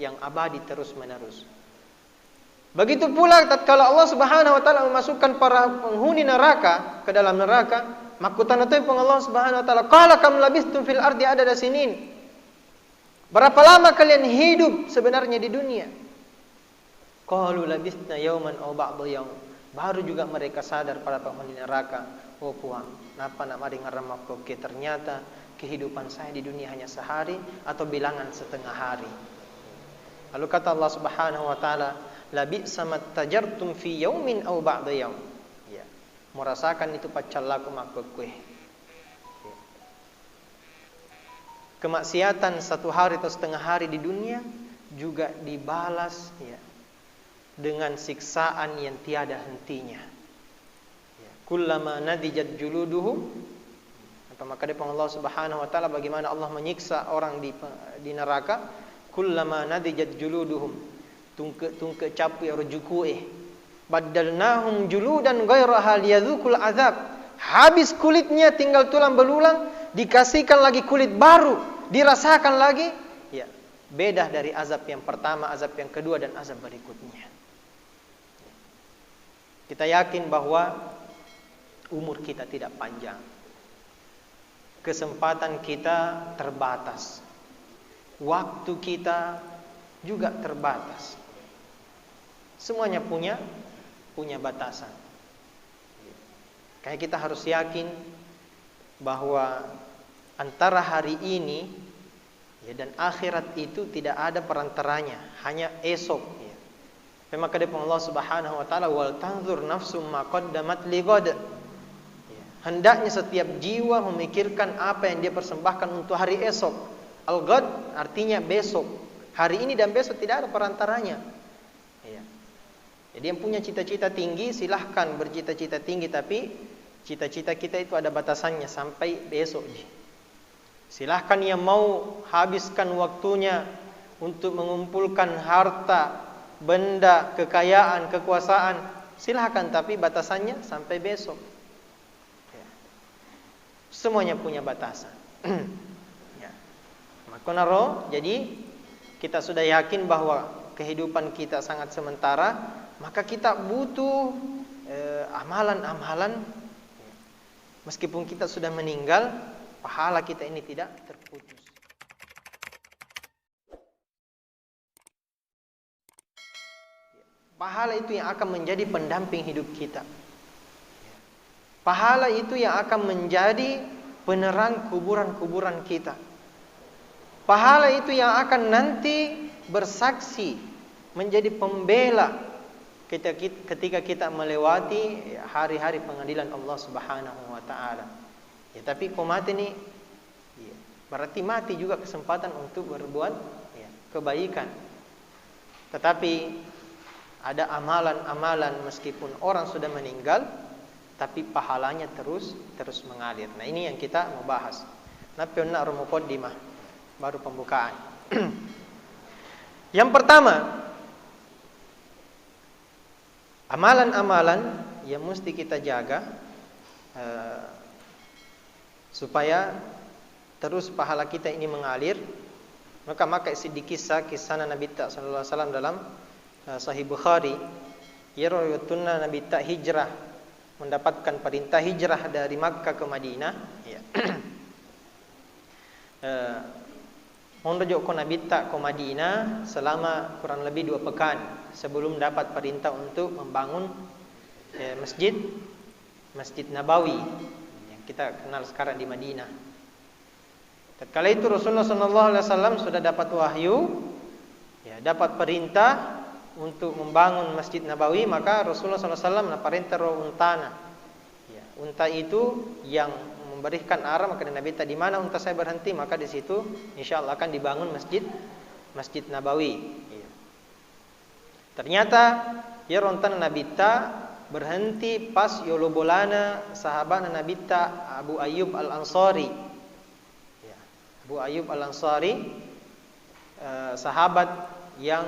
yang abadi terus-menerus. Begitu pula tatkala Allah Subhanahu wa taala memasukkan para penghuni neraka ke dalam neraka, maka tanatipun Allah Subhanahu wa taala, "Qala kam labistum fil ardi adada sinin?" Berapa lama kalian hidup sebenarnya di dunia? Qalu labisna yauman aw ba'dha yaum. Baru juga mereka sadar para penghuni neraka, "Oh puang, napa nak mari ngaramak koke, ternyata kehidupan saya di dunia hanya sehari atau bilangan setengah hari." Lalu kata Allah Subhanahu wa taala, "Labi'sa mattajartum fi yaumin aw ba'da yaum." Ya, merasakan itu pacallaku makukue. Ya. Kemaksiatan satu hari atau setengah hari di dunia juga dibalas ya dengan siksaan yang tiada hentinya. Ya. Kullama nadijat juluduhum, maka dari Allah Subhanahu wa taala bagaimana Allah menyiksa orang di neraka, kullama nadijat juluduhum, tungke capu rujukueh, baddalnahum juludan ghairaha liyadzuqul azab. Habis kulitnya tinggal tulang belulang, dikasihkan lagi kulit baru, dirasakan lagi ya, beda dari azab yang pertama, azab yang kedua dan azab berikutnya. Kita yakin bahwa umur kita tidak panjang. Kesempatan kita terbatas. Waktu kita juga terbatas. Semuanya punya batasan. Kayak kita harus yakin bahwa antara hari ini ya, dan akhirat itu tidak ada perantaranya, hanya esok ya. Maka dari Allah Subhanahu wa taala, wal tanzur nafsum ma qaddamat lighad. Hendaknya setiap jiwa memikirkan apa yang dia persembahkan untuk hari esok. Al-ghad artinya besok. Hari ini dan besok tidak ada perantaranya. Ya. Jadi yang punya cita-cita tinggi silahkan bercita-cita tinggi, tapi cita-cita kita itu ada batasannya sampai besok. Silahkan yang mau habiskan waktunya untuk mengumpulkan harta, benda, kekayaan, kekuasaan, silahkan, tapi batasannya sampai besok. Semuanya punya batasan. Ya. Makonaro, jadi kita sudah yakin bahwa kehidupan kita sangat sementara, maka kita butuh amalan-amalan. Meskipun kita sudah meninggal, pahala kita ini tidak terputus. Pahala itu yang akan menjadi pendamping hidup kita. Pahala itu yang akan menjadi penerang kuburan-kuburan kita. Pahala itu yang akan nanti bersaksi menjadi pembela ketika kita melewati hari-hari pengadilan Allah Subhanahu wa taala. Ya, tapi kau mati nih, ya, berarti mati juga kesempatan untuk berbuat ya, kebaikan. Tetapi ada amalan-amalan meskipun orang sudah meninggal, tapi pahalanya terus mengalir. Nah, ini yang kita mau bahas. Napionna muqaddimah, baru pembukaan. Yang pertama, amalan-amalan yang mesti kita jaga supaya terus pahala kita ini mengalir. Maka kisah Nabi sallallahu alaihi wasallam dalam Sahih Bukhari, ya rawatunna Nabi hijrah, mendapatkan perintah hijrah dari Makkah ke Madinah ya. Monrojok Nabi ke Madinah selama kurang lebih 2 pekan sebelum dapat perintah untuk membangun Masjid Nabawi yang kita kenal sekarang di Madinah. Tatkala itu Rasulullah SAW sudah dapat wahyu ya, dapat perintah untuk membangun Masjid Nabawi, maka Rasulullah SAW perintah untana. Ya, unta itu yang memberikan arah, maka Nabi tadi mana unta saya berhenti, maka di situ insyaallah akan dibangun Masjid Nabawi. Ya. Ternyata ya rontan Nabi berhenti pas yolobolana sahabat Nabi Abu Ayyub Al-Ansari. Ya, Abu Ayyub Al-Ansari sahabat yang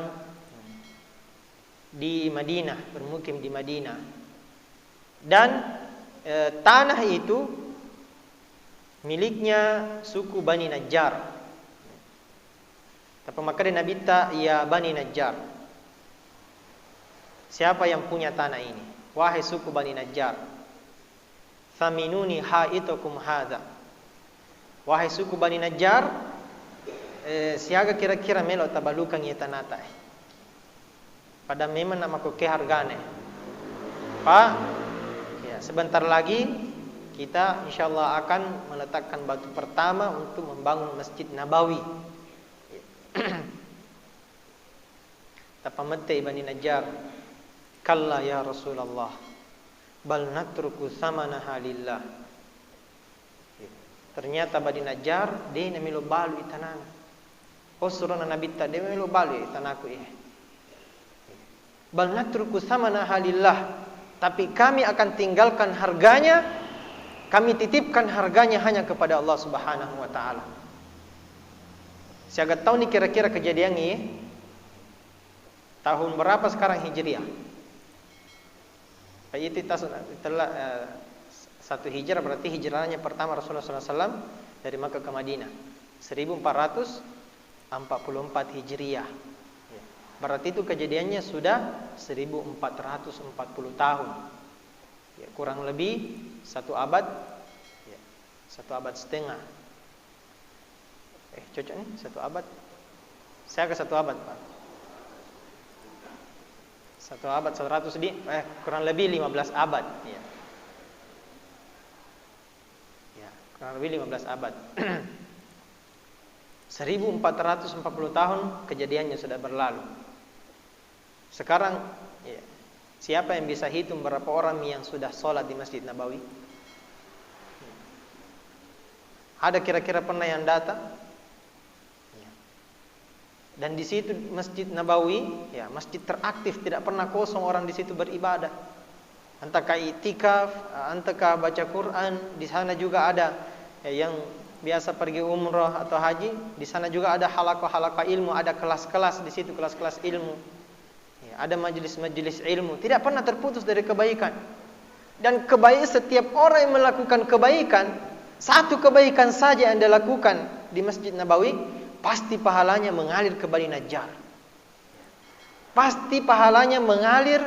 di Madinah, bermukim di Madinah. Dan tanah itu miliknya suku Bani Najjar. Tapi maka dia Nabi ta ya Bani Najjar. Siapa yang punya tanah ini? Wahai suku Bani Najjar. Thaminuni haitukum hadza. Wahai suku Bani Najjar, siaga kira-kira melo tabalukan ya tanata. Pada memang nama ko ke hargane. Pak, ya sebentar lagi kita insyaallah akan meletakkan batu pertama untuk membangun Masjid Nabawi. Tapamete Bani Najjar, kalla ya Rasulullah, bal natruku samanaha lillah. Ternyata Bani Najjar dia namilo balu itanana. Oh surana Nabi ta dia namilo balu itanaku ya. Bal natruku samanaha lillah. Tapi kami akan tinggalkan harganya, kami titipkan harganya hanya kepada Allah Subhanahu wa taala. Saya tahu nih kira-kira kejadian ini tahun berapa sekarang Hijriah? Itu telah 1 Hijrah, berarti hijrahnya pertama Rasulullah SAW dari Makkah ke Madinah 1444 Hijriah. Berarti itu kejadiannya sudah 1440 tahun. Ya, kurang lebih 1 abad, ya, 1 abad setengah. Cocok nih 1 abad. Saya ke 1 abad, Pak. 1 abad 100 di kurang lebih 15 abad, ya. Ya, kurang lebih 15 abad. 1440 tahun kejadiannya sudah berlalu. Sekarang ya, siapa yang bisa hitung berapa orang yang sudah sholat di Masjid Nabawi? Ada kira-kira pernah yang datang? Dan di situ Masjid Nabawi, ya masjid teraktif, tidak pernah kosong orang di situ beribadah. Entahkah itikaf, entahkah baca Quran, di sana juga ada ya, yang biasa pergi umroh atau haji, di sana juga ada halaqah-halaqah ilmu, ada kelas-kelas di situ, kelas-kelas ilmu. Ya, ada majelis-majelis ilmu, tidak pernah terputus dari kebaikan. Dan setiap orang yang melakukan kebaikan, satu kebaikan saja yang dilakukan di Masjid Nabawi, pasti pahalanya mengalir ke Bani Najjar. Pasti pahalanya mengalir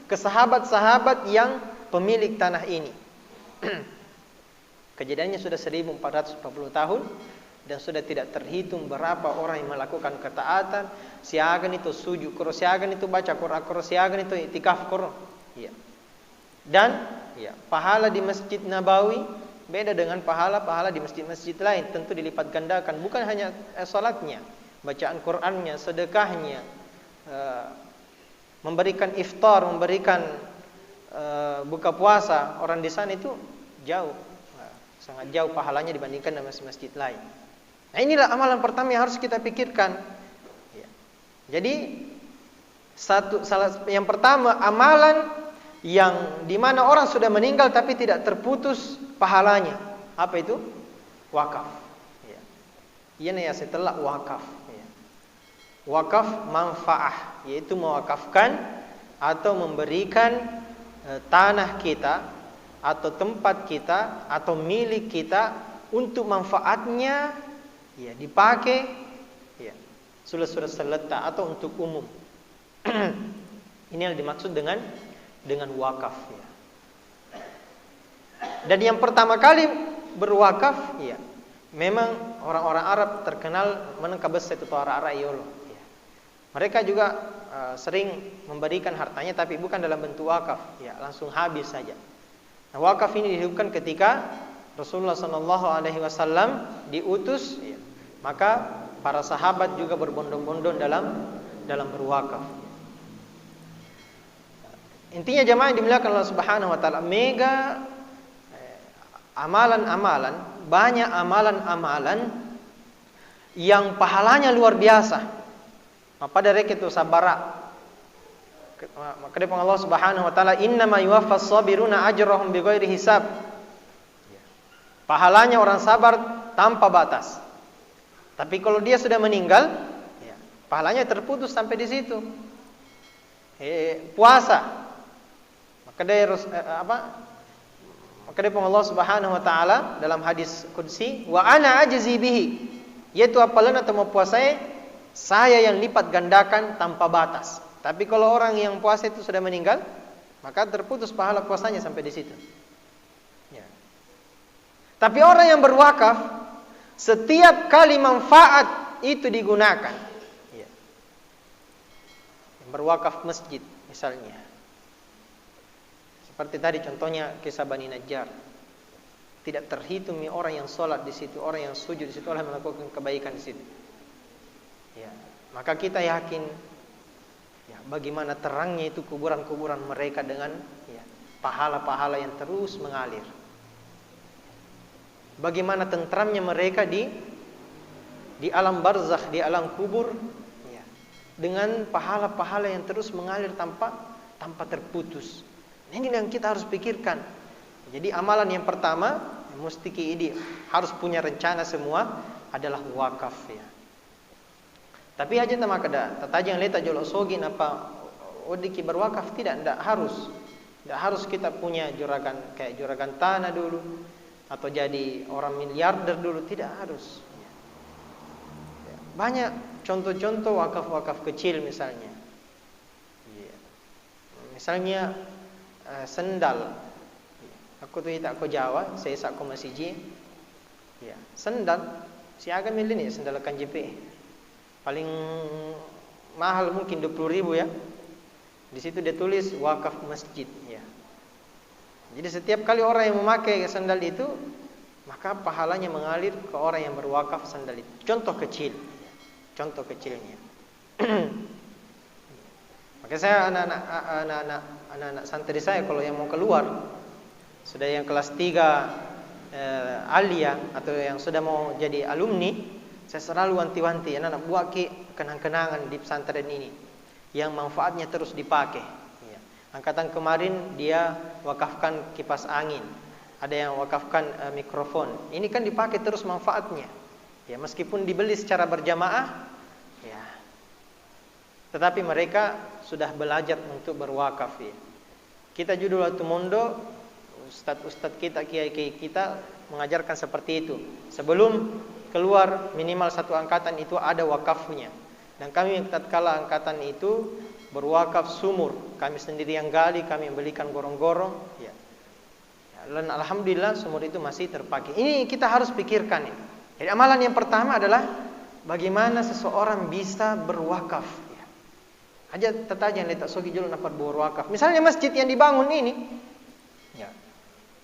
ke sahabat-sahabat yang pemilik tanah ini. Kejadiannya sudah 1440 tahun dan sudah tidak terhitung berapa orang yang melakukan ketaatan. Siagan itu sujud, siagan itu baca Quran, siagan itu itikaf Quran. Ya. Dan ya, pahala di Masjid Nabawi beda dengan pahala-pahala di masjid-masjid lain, tentu dilipat gandakan. Bukan hanya salatnya, bacaan Qur'annya, sedekahnya, memberikan iftar, memberikan buka puasa. Orang di sana itu jauh, sangat jauh pahalanya dibandingkan dengan masjid-masjid lain. Nah, inilah amalan pertama yang harus kita pikirkan. Ya. Jadi yang pertama amalan yang dimana orang sudah meninggal tapi tidak terputus pahalanya. Apa itu? Wakaf. Ya. Ini ya setelah wakaf. Ya. Wakaf manfaah, yaitu mewakafkan atau memberikan tanah kita atau tempat kita atau milik kita untuk manfaatnya ya dipakai ya sudah seletak atau untuk umum. Ini yang dimaksud dengan wakaf ya. Dan yang pertama kali berwakaf ya, memang orang-orang Arab terkenal menengkabes itu ara-ara yolo ya. Mereka juga sering memberikan hartanya tapi bukan dalam bentuk wakaf ya, langsung habis saja. Nah, wakaf ini dihidupkan ketika Rasulullah SAW diutus ya, maka para sahabat juga berbondong-bondong dalam berwakaf. Intinya jamaah yang dimuliakan Allah Subhanahu wa taala, mega amalan-amalan, banyak amalan-amalan yang pahalanya luar biasa. Pada rek itu sabara. Maka dia Allah Subhanahu wa taala, "Innama yuwaffas sabiruna ajrahum bighairi hisab." Pahalanya orang sabar tanpa batas. Tapi kalau dia sudah meninggal, ya, pahalanya terputus sampai di situ. Puasa. Maka dia Maka dia Allah Subhanahu wa taala dalam hadis qudsi, "Wa ana ajzi bihi." Yaitu apalan atau mau puasai Saya yang lipat gandakan tanpa batas. Tapi kalau orang yang puasa itu sudah meninggal, maka terputus pahala puasanya sampai di situ. Ya. Tapi orang yang berwakaf, setiap kali manfaat itu digunakan. Ya. Yang berwakaf masjid misalnya. Seperti tadi contohnya kisah Bani Najjar. Tidak terhitung orang yang sholat di situ, orang yang sujud di situ, orang yang melakukan kebaikan di situ. Ya, maka kita yakin ya, bagaimana terangnya itu kuburan-kuburan mereka dengan ya, pahala-pahala yang terus mengalir. Bagaimana tentramnya mereka di alam barzakh, di alam kubur ya, dengan pahala-pahala yang terus mengalir tanpa terputus. Ini yang kita harus pikirkan. Jadi amalan yang pertama mesti ini harus punya rencana semua adalah wakaf ya. Tapi aja nama kada, tataja yang leta jolok sogin apa odiki berwakaf tidak harus. Tidak harus kita punya juragan kayak juragan tanah dulu atau jadi orang miliarder dulu, tidak harus. Banyak contoh-contoh wakaf-wakaf kecil misalnya. Misalnya sendal. Aku tuh tak ko Jawa, saya sak ko masiji. Ya, sendal siaga milih nih sendal KJP. Paling mahal mungkin 20.000 ya. Di situ dia tulis wakaf masjid ya. Jadi setiap kali orang yang memakai sandal itu, maka pahalanya mengalir ke orang yang berwakaf sandal itu. Contoh kecil. Contoh kecilnya. Maka saya anak-anak santri saya kalau yang mau keluar, sudah yang kelas 3 alia atau yang sudah mau jadi alumni, saya selalu wanti-wanti anak-anak buat kenang-kenangan di pesantren ini yang manfaatnya terus dipakai. Ya. Angkatan kemarin dia wakafkan kipas angin, ada yang wakafkan mikrofon. Ini kan dipakai terus manfaatnya. Ya, meskipun dibeli secara berjamaah, ya, tetapi mereka sudah belajar untuk berwakaf. Ya. Kita judul waktu mondo, ustadz-ustadz kita, kiai-kiai kita mengajarkan seperti itu. Sebelum keluar minimal satu angkatan itu ada wakafnya. Dan kami tatkala angkatan itu berwakaf sumur, kami sendiri yang gali, kami membelikan gorong-gorong ya. Dan alhamdulillah sumur itu masih terpakai. Ini kita harus pikirkan ini. Jadi amalan yang pertama adalah bagaimana seseorang bisa berwakaf ya. Aja tetaja yang letak sogi julu dapat berwakaf. Misalnya masjid yang dibangun ini ya.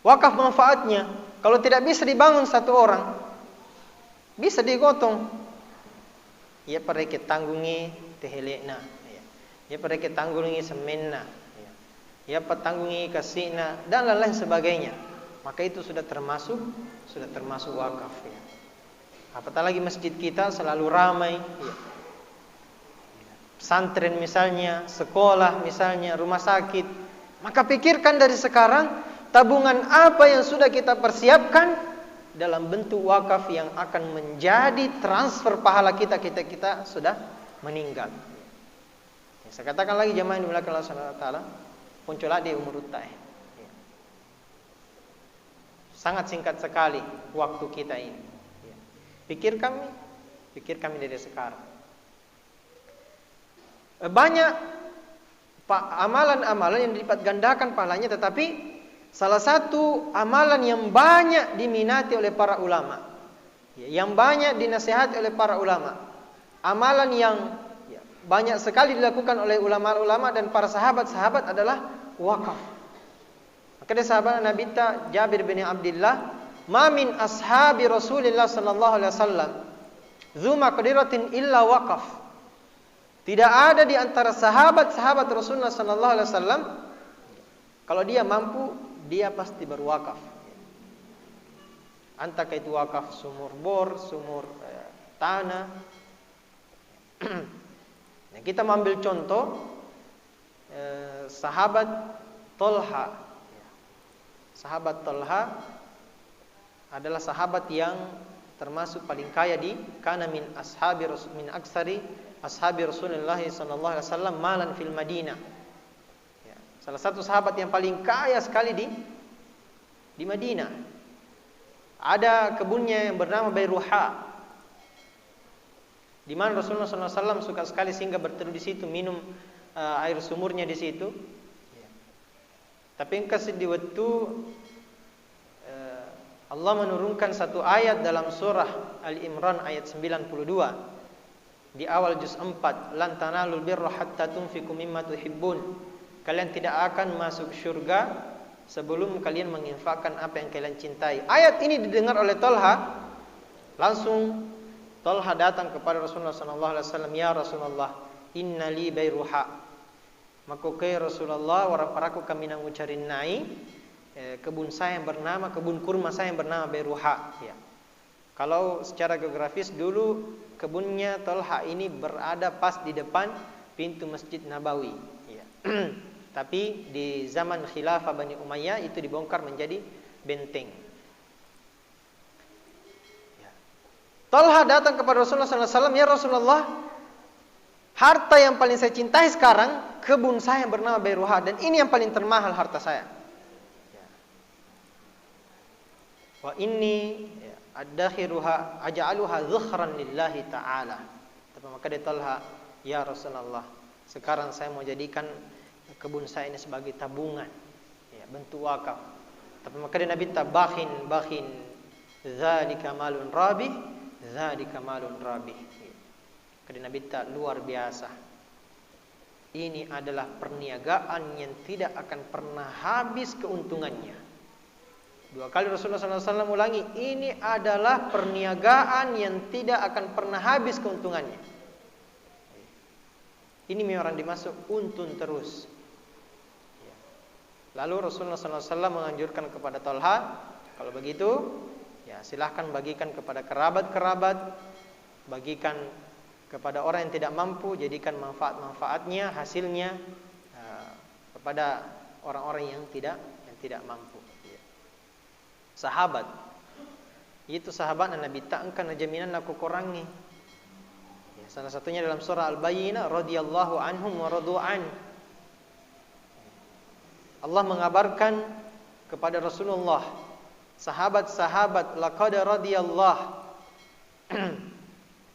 Wakaf manfaatnya kalau tidak bisa dibangun satu orang, bisa digotong. Ya pareke tanggungi tehelena. Ya pareke tanggungi semenna. Ya patanggungi kasihna dan lain-lain sebagainya. Maka itu sudah termasuk wakaf. Ya. Apatah lagi masjid kita selalu ramai. Ya. Pesantren misalnya, sekolah misalnya, rumah sakit. Maka pikirkan dari sekarang tabungan apa yang sudah kita persiapkan dalam bentuk wakaf yang akan menjadi transfer pahala kita sudah meninggal. Ya, saya katakan lagi jemaah yang dimuliakan Allah Subhanahu wa taala, puncullah di umur utai. Ya. Sangat singkat sekali waktu kita ini. Ya. Pikir kami dari sekarang. Banyak amalan-amalan yang dilipat gandakan pahalanya, tetapi salah satu amalan yang banyak diminati oleh para ulama, yang banyak dinasihati oleh para ulama, amalan yang banyak sekali dilakukan oleh ulama-ulama dan para sahabat-sahabat adalah wakaf. Maka dari sahabat Nabi Jabir bin Abdullah, "Ma min ashabi Rasulillah sallallahu alaihi wasallam dzu maqdiratin illa waqaf." Tidak ada di antara sahabat-sahabat Rasulullah sallallahu alaihi wasallam kalau dia mampu dia pasti berwakaf. Entah itu wakaf sumur bor, sumur tanah. Nah, kita mengambil contoh sahabat Tolha. Sahabat Tolha adalah sahabat yang termasuk paling kaya di kana min aksari ashabi Rasulullah sallallahu alaihi wasallam malan fil Madinah. Salah satu sahabat yang paling kaya sekali di Madinah. Ada kebunnya yang bernama Bayruha. Di mana Rasulullah SAW suka sekali singgah berteduh di situ, minum air sumurnya di situ. Tapi engkau di waktu Allah menurunkan satu ayat dalam surah Al-Imran ayat 92 di awal juz 4, lan tanalul birra hatta tunfiqu mimma tuhibbun. Kalian tidak akan masuk surga sebelum kalian menginfakkan apa yang kalian cintai. Ayat ini didengar oleh Talha. Langsung Talha datang kepada Rasulullah SAW. Ya Rasulullah, inna li bayruha. Maka kaya Rasulullah, waraparaku kami nang ucarin nai kebun saya yang bernama, kebun kurma saya yang bernama Bayruha. Ya. Kalau secara geografis dulu kebunnya Talha ini berada pas di depan pintu Masjid Nabawi. Ya. Tapi di zaman Khilafah Bani Umayyah itu dibongkar menjadi benteng. Ya. Talha datang kepada Rasulullah SAW. Ya Rasulullah, harta yang paling saya cintai sekarang kebun saya yang bernama Bayruha, dan ini yang paling termahal harta saya. Wa inni adakhiruha aj'aluha dhukhran lillahi ta'ala. Tapi maka dia Talha, ya Rasulullah, sekarang saya mau jadikan kebun saya ini sebagai tabungan, ya, bentuk wakaf. Tapi maka dia Nabi bakhin dzalika malun rabih, dzalika malun rabih. Maka dia Nabi luar biasa. Ini adalah perniagaan yang tidak akan pernah habis keuntungannya. 2 kali Rasulullah SAW ulangi, ini adalah perniagaan yang tidak akan pernah habis keuntungannya. Ini memang dimasuk untun terus. Lalu Rasulullah SAW menganjurkan kepada Talha, kalau begitu, ya silahkan bagikan kepada kerabat-kerabat, bagikan kepada orang yang tidak mampu, jadikan manfaat-manfaatnya, hasilnya kepada orang-orang yang tidak mampu. Sahabat, itu sahabat Nabi, tak engkau jaminan aku kurangi. Ya, salah satunya dalam surah Al-Bayyinah, radhiyallahu anhum wa radu'an. Allah mengabarkan kepada Rasulullah, sahabat-sahabat, laqad radhiyallahu.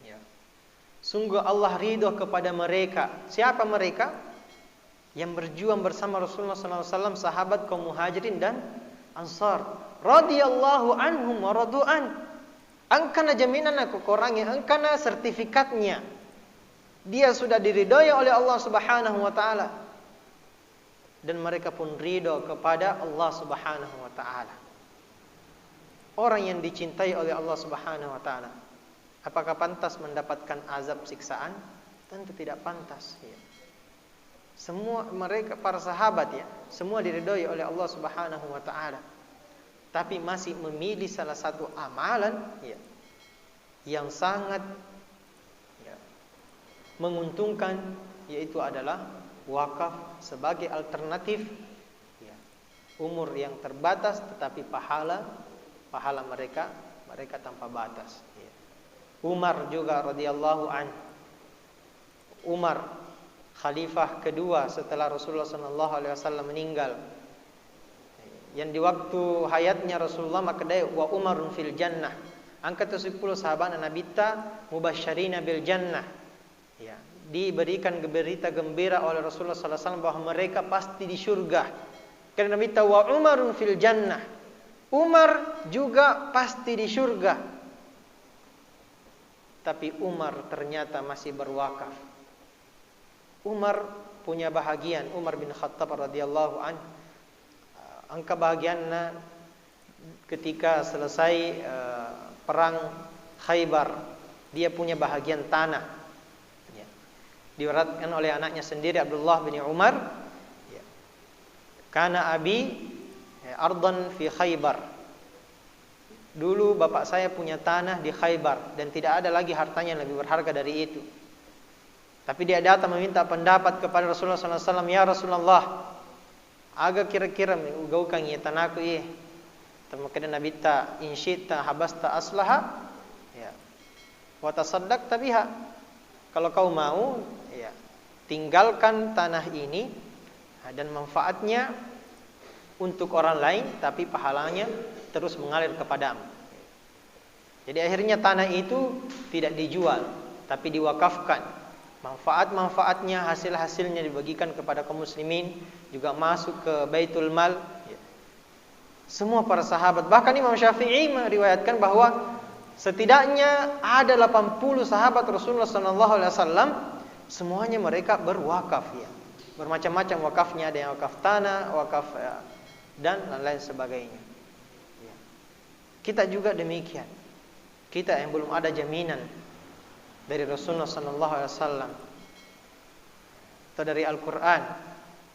Ya. Sungguh Allah ridho kepada mereka. Siapa mereka? Yang berjuang bersama Rasulullah SAW, sahabat kaum Muhajirin dan Ansar. Radhiyallahu anhum wa radu'an. Angkana jaminan aku kurangi, angkana sertifikatnya. Dia sudah diridhoi oleh Allah Subhanahu wa taala. Dan mereka pun ridho kepada Allah Subhanahu wa taala. Orang yang dicintai oleh Allah Subhanahu wa taala, apakah pantas mendapatkan azab siksaan? Tentu tidak pantas, ya. Semua mereka para sahabat, ya, semua diridhoi oleh Allah Subhanahu wa taala. Tapi masih memilih salah satu amalan, ya, yang sangat, ya, menguntungkan, yaitu adalah wakaf sebagai alternatif, ya, umur yang terbatas tetapi pahala mereka tanpa batas, ya. Umar juga radhiyallahu anhu. Umar khalifah kedua setelah Rasulullah SAW meninggal. Yang di waktu hayatnya Rasulullah maka dia wa Umarun fil jannah. Angka 10 sahabat Nabi ta mubasysyirina bil jannah. Ya, diberikan berita gembira oleh Rasulullah SAW bahwa mereka pasti di surga. Karena Nabi ta wa Umarun fil jannah. Umar juga pasti di surga. Tapi Umar ternyata masih berwakaf. Umar punya bahagian, Umar bin Khattab radhiyallahu anhu. Angka bahagiannya ketika selesai perang Khaybar, dia punya bahagian tanah, ya. Diwaratkan oleh anaknya sendiri Abdullah bin Umar, ya. Kana abi ardan fi Khaybar. Dulu bapak saya punya tanah di Khaybar dan tidak ada lagi hartanya yang lebih berharga dari itu. Tapi dia datang meminta pendapat kepada Rasulullah SAW. Ya Rasulullah, agak kira-kira menggaukan ya tanahku ya. Maka Nabi ta insyita habasta aslaha, ya, wa tasaddaqta biha. Kalau kau mau, ya, tinggalkan tanah ini dan manfaatnya untuk orang lain, tapi pahalanya terus mengalir kepadamu. Jadi akhirnya tanah itu tidak dijual, tapi diwakafkan. Manfaat-manfaatnya, hasil-hasilnya dibagikan kepada kaum muslimin, juga masuk ke Baitul Mal. Semua para sahabat, bahkan Imam Syafi'i meriwayatkan bahwa setidaknya ada 80 sahabat Rasulullah SAW, semuanya mereka berwakaf ya. Bermacam-macam wakafnya, ada yang wakaf tanah, wakaf dan lain-lain sebagainya. Ya. Kita juga demikian. Kita yang belum ada jaminan dari Rasulullah SAW atau dari Al-Quran,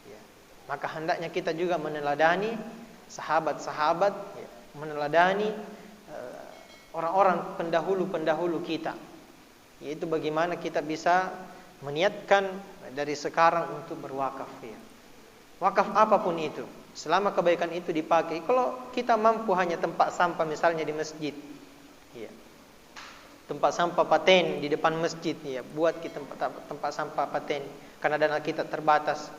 ya, maka hendaknya kita juga meneladani sahabat-sahabat, ya, meneladani orang-orang pendahulu-pendahulu kita, yaitu bagaimana kita bisa meniatkan dari sekarang untuk berwakaf ya. Wakaf apapun itu, selama kebaikan itu dipakai. Kalau kita mampu hanya tempat sampah misalnya di masjid ya, tempat sampah paten di depan masjid ya, buat kita tempat sampah paten karena dana kita terbatas.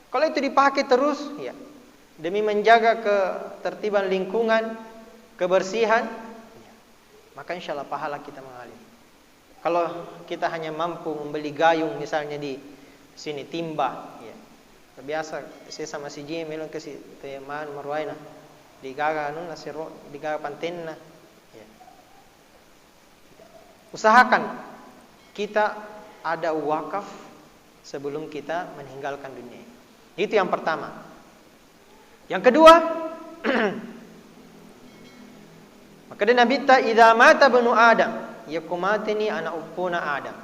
Kalau itu dipakai terus ya, demi menjaga ketertiban lingkungan, kebersihan ya, maka insyaallah pahala kita mengalir. Kalau kita hanya mampu membeli gayung misalnya di sini timba ya, biasa saya sama si Jim melon ke si teman marwaina digaga nun nasiro digaga pantenna ya. Usahakan kita ada wakaf sebelum kita meninggalkan dunia. Itu yang pertama. Yang kedua, maka dia Nabi ta idza mata banu Adam yakumatini ana uppuna Adam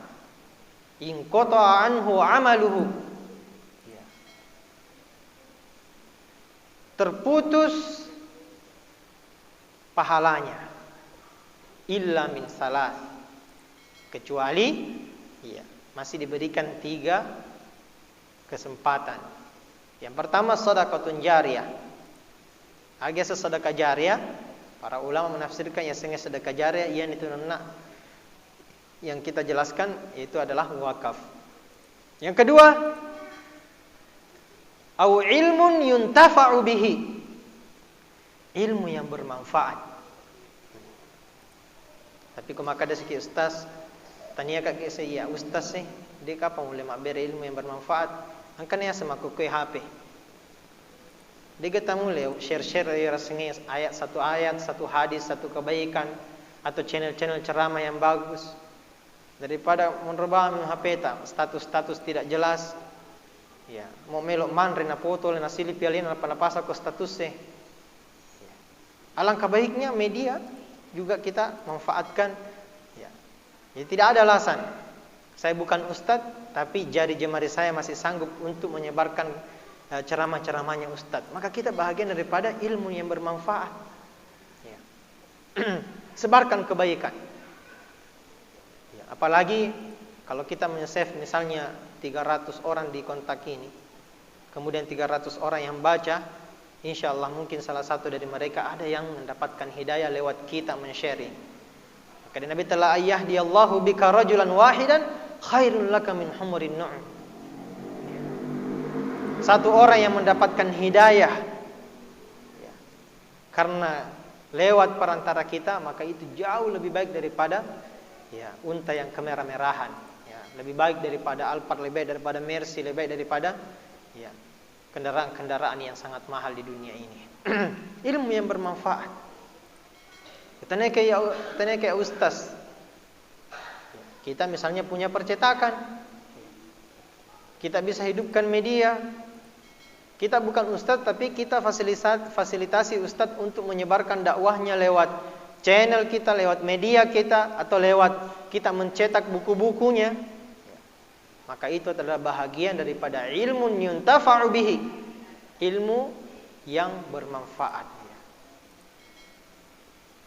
in qata'a anhu amaluhu ya. Terputus pahalanya illa min salas, kecuali ya, masih diberikan 3 kesempatan. Yang pertama sedekahun jariyah. Agak sedekah jariyah, para ulama menafsirkan yang sedekah jariyah yang itu yang kita jelaskan itu adalah wakaf. Yang kedua, au ilmun yuntafa'u bihi, ilmu yang bermanfaat. Tapi kalau maka ada sikit ustaz tanya kak saya, ya ustaz sih dia kapan boleh makber ilmu yang bermanfaat? Angkanya sama kukui HP. Dia kata mulai share rasanya satu ayat, satu hadis, satu kebaikan, atau channel-channel ceramah yang bagus. Daripada menerbang HP status-status tidak jelas. Ya, mau melok manre na foto na silip alin na panapasa ko statusnya. Ya. Alangkah baiknya media juga kita manfaatkan. Ya. Jadi tidak ada alasan. Saya bukan ustadz, tapi jari jemari saya masih sanggup untuk menyebarkan ceramah-ceramahnya ustadz. Maka kita bahagian daripada ilmu yang bermanfaat. Ya. Sebarkan kebaikan. Ya. Apalagi kalau kita men-save misalnya 300 orang di kontak ini, kemudian 300 orang yang baca, insya Allah mungkin salah satu dari mereka ada yang mendapatkan hidayah lewat kita men-sharing. Maka Nabi telah yahdiyallahu bika rajulan wahidan khairul laka min humurin nu'am. Satu orang yang mendapatkan hidayah ya, karena lewat perantara kita, maka itu jauh lebih baik daripada ya, unta yang kemerah-merahan ya, lebih baik daripada Alphard, lebih baik daripada Mercy, lebih baik daripada ya, kendaraan-kendaraan yang sangat mahal di dunia ini. Ilmu yang bermanfaat. Tanya kayak ustaz, kita misalnya punya percetakan, kita bisa hidupkan media. Kita bukan ustaz, tapi kita fasilitasi ustaz untuk menyebarkan dakwahnya lewat channel kita, lewat media kita, atau lewat kita mencetak buku-bukunya. Maka itu adalah bahagian daripada ilmu yuntafa'u bihi, ilmu yang bermanfaat.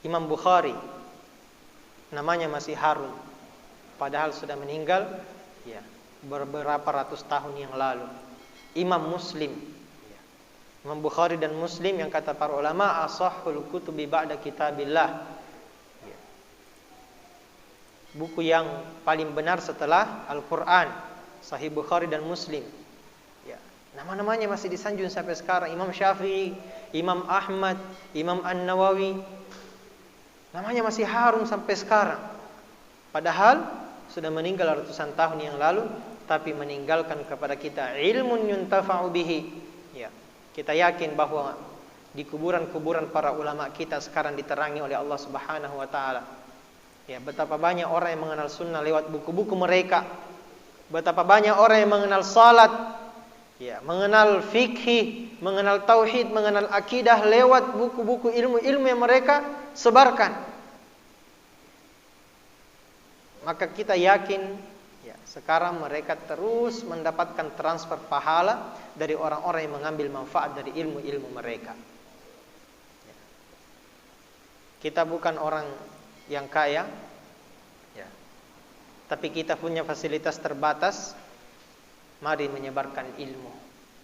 Imam Bukhari namanya masih harum, padahal sudah meninggal ya, beberapa ratus tahun yang lalu. Imam Muslim, Imam Bukhari dan Muslim yang kata para ulama ashahul kutubi ba'da kitabillah, buku yang paling benar setelah Al-Quran, Sahih Bukhari dan Muslim. Ya, nama-namanya masih disanjung sampai sekarang. Imam Syafi'i, Imam Ahmad, Imam An-Nawawi, namanya masih harum sampai sekarang. Padahal sudah meninggal ratusan tahun yang lalu, tapi meninggalkan kepada kita ilmun yuntafa'u bihi. Ya, kita yakin bahwa di kuburan-kuburan para ulama kita sekarang diterangi oleh Allah Subhanahu wa taala. Ya, betapa banyak orang yang mengenal sunnah lewat buku-buku mereka. Betapa banyak orang yang mengenal salat, ya, mengenal fikih, mengenal tauhid, mengenal akidah lewat buku-buku ilmu-ilmu yang mereka sebarkan. Maka kita yakin, ya, sekarang mereka terus mendapatkan transfer pahala dari orang-orang yang mengambil manfaat dari ilmu-ilmu mereka. Ya. Kita bukan orang yang kaya, ya, tapi kita punya fasilitas terbatas. Mari menyebarkan ilmu,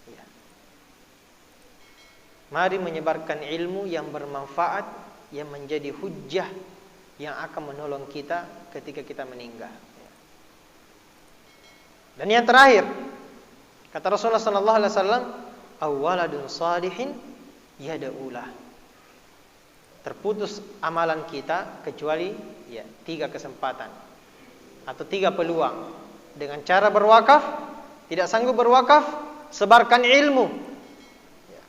ya. Mari menyebarkan ilmu yang bermanfaat, yang menjadi hujjah, yang akan menolong kita ketika kita meninggal, ya. Dan yang terakhir, kata Rasulullah sallallahu alaihi wasallam, awaladun salihin yad'ulah. Terputus amalan kita kecuali, ya, 3 kesempatan atau 3 peluang. Dengan cara berwakaf, tidak sanggup berwakaf, sebarkan ilmu, ya.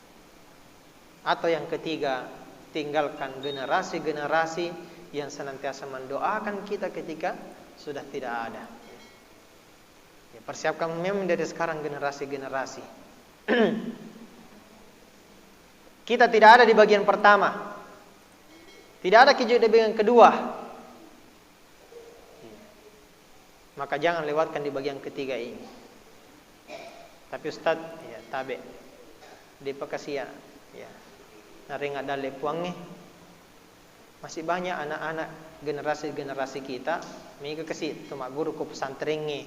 Atau yang ketiga, tinggalkan generasi-generasi yang senantiasa mendoakan kita ketika sudah tidak ada. Ya, persiapkan memang dari sekarang generasi-generasi. Kita tidak ada di bagian pertama, tidak ada di bagian kedua, maka jangan lewatkan di bagian ketiga ini. Tapi Ustaz, ya, tabe di Pekasia, ya, naring adale puange, masih banyak anak-anak generasi-generasi kita miga kasih tumak guru ku pesantrennya,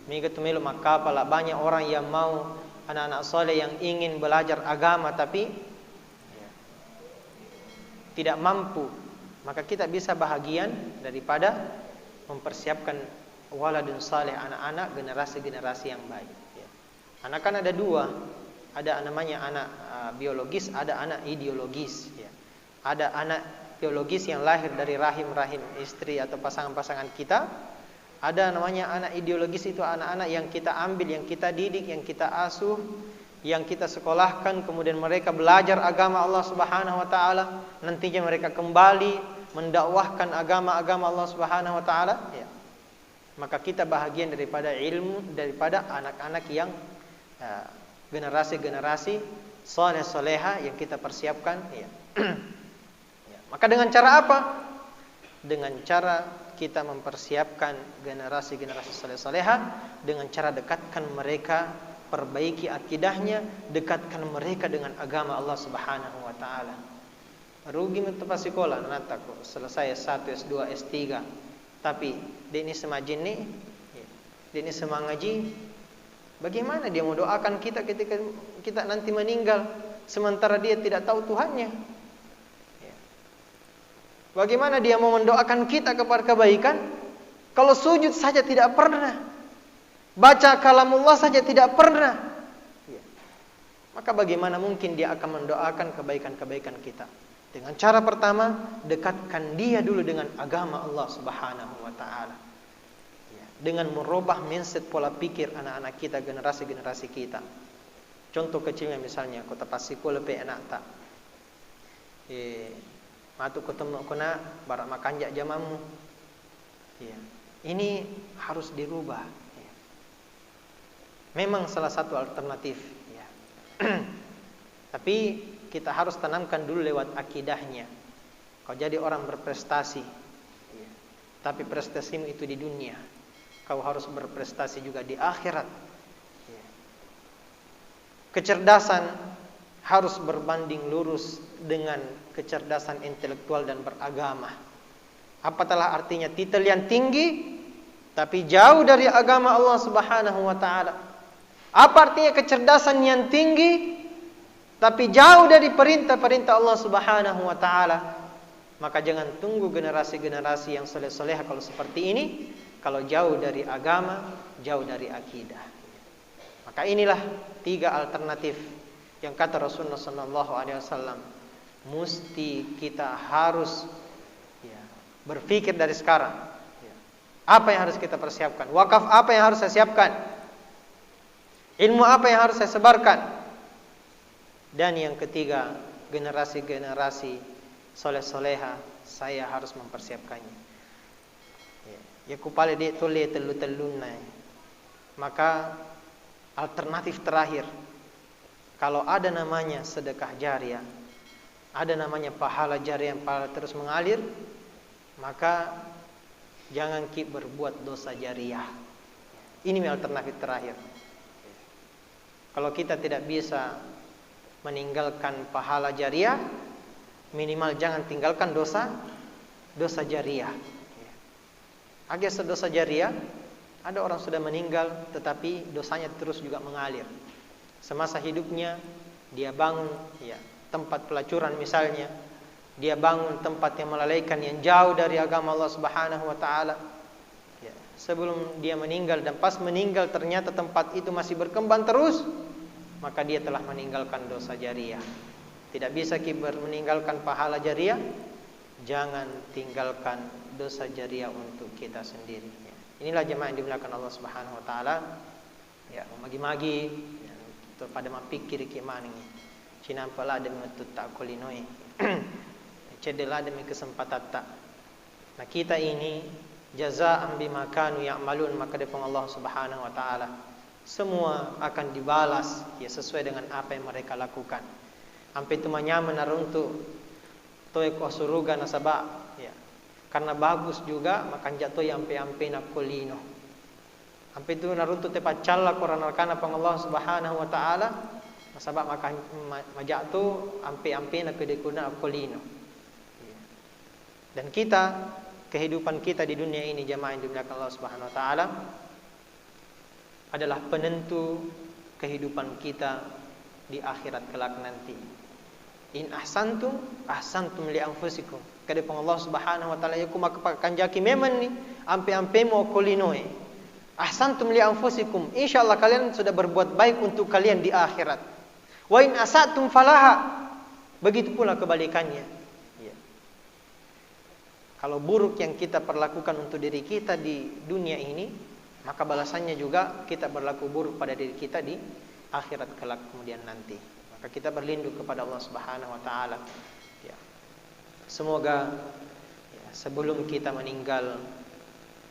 miga tumelu makapala. Banyak orang yang mau, anak-anak soleh yang ingin belajar agama tapi, ya, tidak mampu. Maka kita bisa bahagian daripada mempersiapkan waladun saleh, anak-anak generasi-generasi yang baik, ya. Anak kan ada 2, ada namanya anak biologis, ada anak ideologis, ya. Ada anak biologis yang lahir dari rahim-rahim istri atau pasangan-pasangan kita. Ada namanya anak ideologis, itu anak-anak yang kita ambil, yang kita didik, yang kita asuh, yang kita sekolahkan, kemudian mereka belajar agama Allah Subhanahu wa taala, nantinya mereka kembali mendakwahkan agama-agama Allah Subhanahu wa taala, ya. Maka kita bahagian daripada ilmu, daripada anak-anak yang generasi-generasi saleh-saleha yang kita persiapkan, ya. Ya. Maka dengan cara apa? Dengan cara kita mempersiapkan generasi-generasi saleh-saleha, dengan cara dekatkan mereka, perbaiki akidahnya, dekatkan mereka dengan agama Allah Subhanahu wa taala. Rugi mentepas sekolah nataku selesai S1, S2, S3, tapi dia ini semajin nih, dia ini semangaji. Bagaimana dia mau doakan kita ketika kita nanti meninggal, sementara dia tidak tahu Tuhannya? Bagaimana dia mau mendoakan kita kepada kebaikan kalau sujud saja tidak pernah, baca kalamullah saja tidak pernah, ya. Maka bagaimana mungkin dia akan mendoakan kebaikan-kebaikan kita? Dengan cara pertama, dekatkan dia dulu dengan agama Allah Subhanahu wa taala, ya. Dengan merubah mindset pola pikir anak-anak kita, generasi-generasi kita. Contoh kecilnya misalnya, kota Pasiko lepe anak tak, matu ketemu kena barak makanjak jamamu, ya. Ini harus dirubah, ya. Memang salah satu alternatif, ya. Tapi kita harus tanamkan dulu lewat akidahnya. Kau jadi orang berprestasi, ya. Tapi prestasimu itu di dunia, kau harus berprestasi juga di akhirat, ya. Kecerdasan harus berbanding lurus dengan kecerdasan intelektual dan beragama. Apatahlah artinya titel yang tinggi tapi jauh dari agama Allah Subhanahu wa taala? Apa artinya kecerdasan yang tinggi tapi jauh dari perintah-perintah Allah Subhanahu wa taala? Maka jangan tunggu generasi-generasi yang soleh-soleh kalau seperti ini, kalau jauh dari agama, jauh dari akidah. Maka inilah 3 alternatif yang kata Rasulullah sallallahu alaihi wasallam mesti kita harus, ya, berpikir dari sekarang, ya. Apa yang harus kita persiapkan? Wakaf apa yang harus saya siapkan? Ilmu apa yang harus saya sebarkan? Dan yang ketiga, generasi-generasi soleh-soleha, saya harus mempersiapkannya. Ya kupale dia tole telu-telunai. Maka alternatif terakhir, kalau ada namanya sedekah jariah, ada namanya pahala jariah yang pahala terus mengalir, maka jangan berbuat dosa jariah. Ini alternatif terakhir. Kalau kita tidak bisa meninggalkan pahala jariah, minimal jangan tinggalkan dosa jariah. Agak dosa jariah, ada orang sudah meninggal tetapi dosanya terus juga mengalir. Semasa hidupnya dia bangun tempat pelacuran misalnya, dia bangun tempat yang melalaikan, yang jauh dari agama Allah Subhanahu wa taala. Sebelum dia meninggal, dan pas meninggal ternyata tempat itu masih berkembang terus, maka dia telah meninggalkan dosa jariah. Tidak bisa meninggalkan pahala jariah, jangan tinggalkan dosa jariah untuk kita sendiri. Inilah jemaah yang dimuliakan Allah Subhanahu wa taala. Magi-magi pada mapikir kimani. Cinampala demi tak kulinoi. Cedela demi kesempatan tak. Nah, kita ini jazaa'an bima kanu ya'malun, maka depan Allah Subhanahu wa taala semua akan dibalas sesuai dengan apa yang mereka lakukan. Sampai itu manyaman naruntu toy ko suruga nasaba karena bagus juga makan jatuh ampe nakolino. Sampai itu naruntu tepat calla Quran arkana pang Allah Subhanahu wa taala nasaba makan majatu ampe nakedekuna akolino. Dan kita, kehidupan kita di dunia ini jemaah yang dimuliakan Allah Subhanahu wa taala adalah penentu kehidupan kita di akhirat kelak nanti. In ahsantum ahsantum li anfusikum. Kada pang Allah Subhanahu wa taala yaku makapakan jaki memang ni ampe mo kolinoe. Ahsantum li anfusikum. Insyaallah kalian sudah berbuat baik untuk kalian di akhirat. Wa in asatum falaha. Begitu pula kebalikannya. Kalau buruk yang kita perlakukan untuk diri kita di dunia ini, maka balasannya juga kita berlaku buruk pada diri kita di akhirat kelak kemudian nanti. Maka kita berlindung kepada Allah Subhanahu wa taala. Semoga sebelum kita meninggal,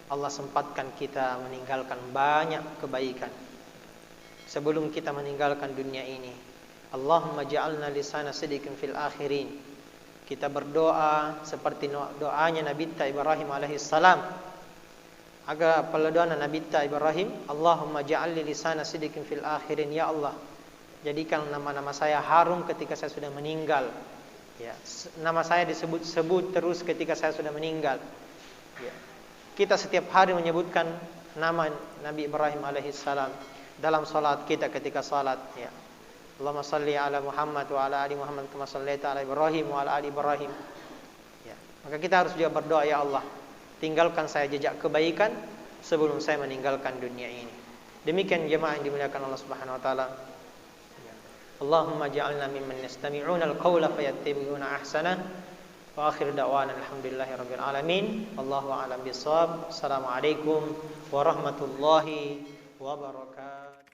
Allah sempatkan kita meninggalkan banyak kebaikan. Sebelum kita meninggalkan dunia ini, Allahumma ja'alna lisana sidqin fil akhirin. Kita berdoa seperti doanya Nabi Ibrahim alaihissalam. Agar pada doa Nabi Ibrahim, Allahumma ja'alli lisana sidqin fil akhirin, ya Allah, jadikan nama-nama saya harum ketika saya sudah meninggal. Nama saya disebut-sebut terus ketika saya sudah meninggal. Kita setiap hari menyebutkan nama Nabi Ibrahim alaihissalam dalam salat kita ketika salat. Allahumma salli ala Muhammad wa ala ali Muhammad kama sallaita ala Ibrahim wa ala ali Ibrahim. Maka kita harus juga berdoa, ya Allah, tinggalkan saya jejak kebaikan sebelum saya meninggalkan dunia ini. Demikian jemaah yang dimuliakan Allah Subhanahu wa taala. Allahumma ja'alna mimman yastami'una al-qawla fayattabi'una ahsana. Wa akhir da'wana alhamdulillahirabbil alamin. Wallahu a'lam bissawab. Assalamualaikum warahmatullahi wabarakatuh.